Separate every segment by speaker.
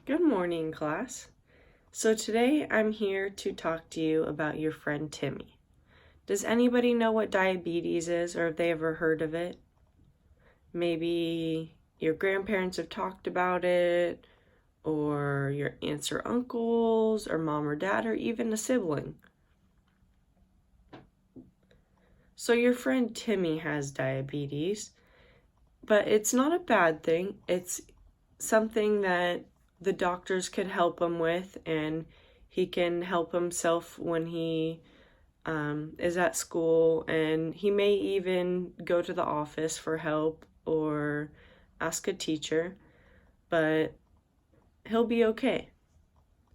Speaker 1: Good morning, class. So today I'm here to talk to you about your friend Timmy. Does anybody know what diabetes is or have they ever heard of it? Maybe your grandparents have talked about it, or your aunts or uncles, or mom or dad, or even a sibling. So your friend Timmy has diabetes, but it's not a bad thing. It's something that the doctors can help him with, and he can help himself when he is at school, and he may even go to the office for help or ask a teacher, but he'll be okay.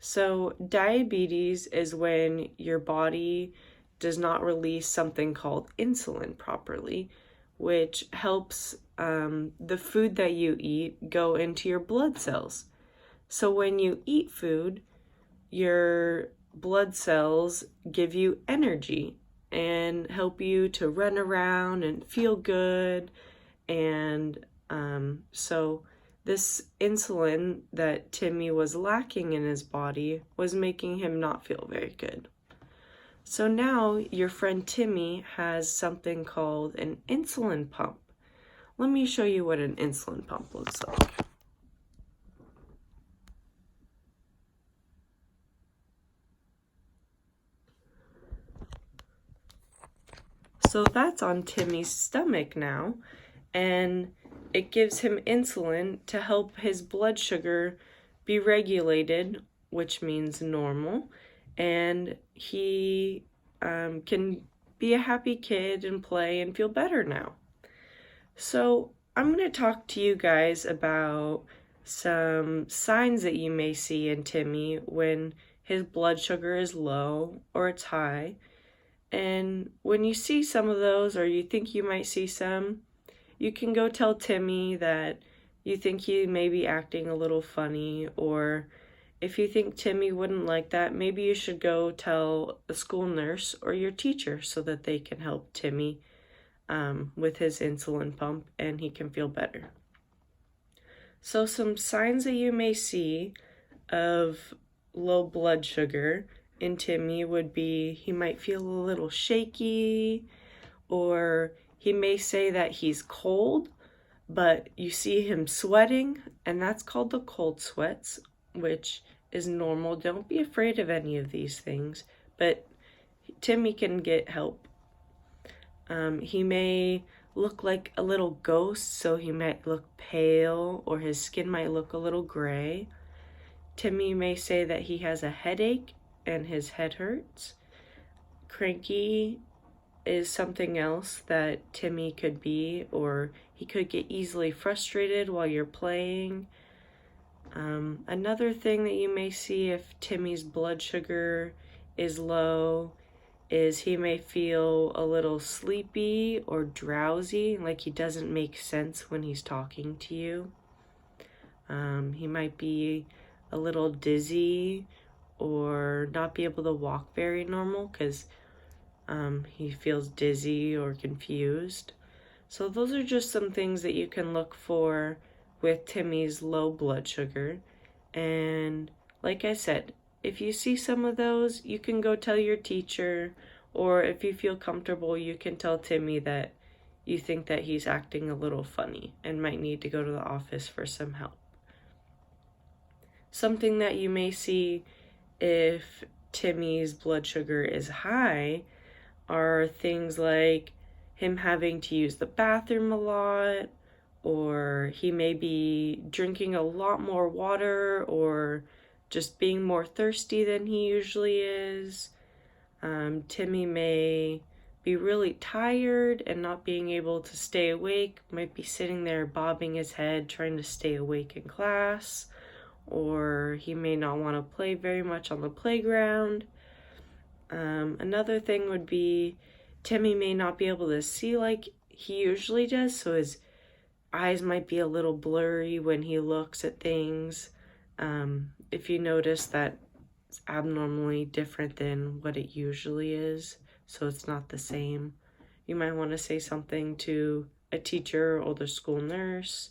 Speaker 1: So, diabetes is when your body does not release something called insulin properly, which helps the food that you eat go into your blood cells. So, when you eat food, your blood cells give you energy and help you to run around and feel good. And so this insulin that Timmy was lacking in his body was making him not feel very good. So now your friend Timmy has something called an insulin pump. Let me show you what an insulin pump looks like. So that's on Timmy's stomach now, and it gives him insulin to help his blood sugar be regulated, which means normal, and he can be a happy kid and play and feel better now. So I'm going to talk to you guys about some signs that you may see in Timmy when his blood sugar is low or it's high. And when you see some of those, or you think you might see some, you can go tell Timmy that you think he may be acting a little funny, or if you think Timmy wouldn't like that, maybe you should go tell a school nurse or your teacher so that they can help Timmy with his insulin pump and he can feel better. So some signs that you may see of low blood sugar in Timmy would be he might feel a little shaky, or he may say that he's cold, but you see him sweating, and that's called the cold sweats, which is normal. Don't be afraid of any of these things, but Timmy can get help. He may look like a little ghost, so he might look pale, or his skin might look a little gray. Timmy may say that he has a headache and his head hurts. Cranky is something else that Timmy could be, or he could get easily frustrated while you're playing. Another thing that you may see if Timmy's blood sugar is low is he may feel a little sleepy or drowsy, like he doesn't make sense when he's talking to you. He might be a little dizzy or not be able to walk very normal because he feels dizzy or confused. So those are just some things that you can look for with Timmy's low blood sugar. And like I said, if you see some of those, you can go tell your teacher, or if you feel comfortable, you can tell Timmy that you think that he's acting a little funny and might need to go to the office for some help. Something that you may see if Timmy's blood sugar is high are things like him having to use the bathroom a lot, or he may be drinking a lot more water, or just being more thirsty than he usually is. Timmy may be really tired and not being able to stay awake, might be sitting there bobbing his head trying to stay awake in class, or he may not want to play very much on the playground. Another thing would be Timmy may not be able to see like he usually does, so his eyes might be a little blurry when he looks at things. If you notice that it's abnormally different than what it usually is, so it's not the same, you might want to say something to a teacher or the school nurse.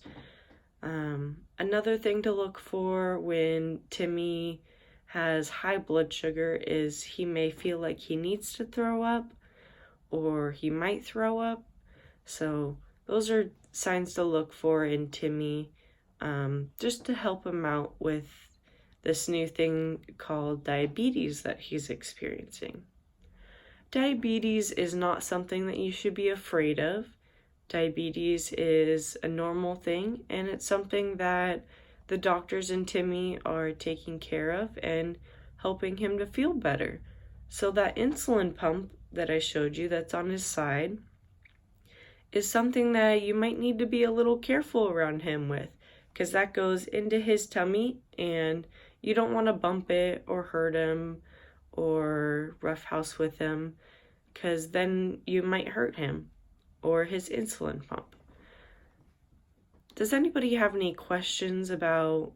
Speaker 1: Another thing to look for when Timmy has high blood sugar is he may feel like he needs to throw up, or he might throw up. So those are signs to look for in Timmy, just to help him out with this new thing called diabetes that he's experiencing. Diabetes is not something that you should be afraid of. Diabetes is a normal thing, and it's something that the doctors and Timmy are taking care of and helping him to feel better. So that insulin pump that I showed you that's on his side is something that you might need to be a little careful around him with, because that goes into his tummy and you don't want to bump it or hurt him or roughhouse with him, because then you might hurt him or his insulin pump. Does anybody have any questions about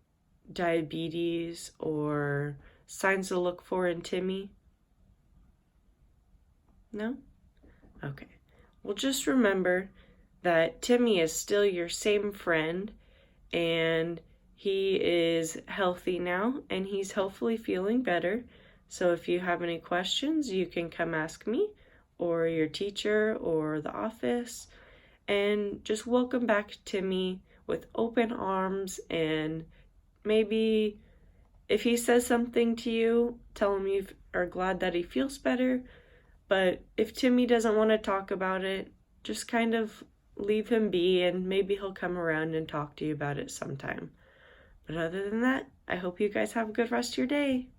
Speaker 1: diabetes or signs to look for in Timmy? No? Okay. Well, just remember that Timmy is still your same friend, and he is healthy now, and he's hopefully feeling better. So if you have any questions, you can come ask me or your teacher or the office, and just welcome back Timmy with open arms. And maybe if he says something to you, tell him you are glad that he feels better. But if Timmy doesn't want to talk about it, just kind of leave him be, and maybe he'll come around and talk to you about it sometime. But other than that, I hope you guys have a good rest of your day.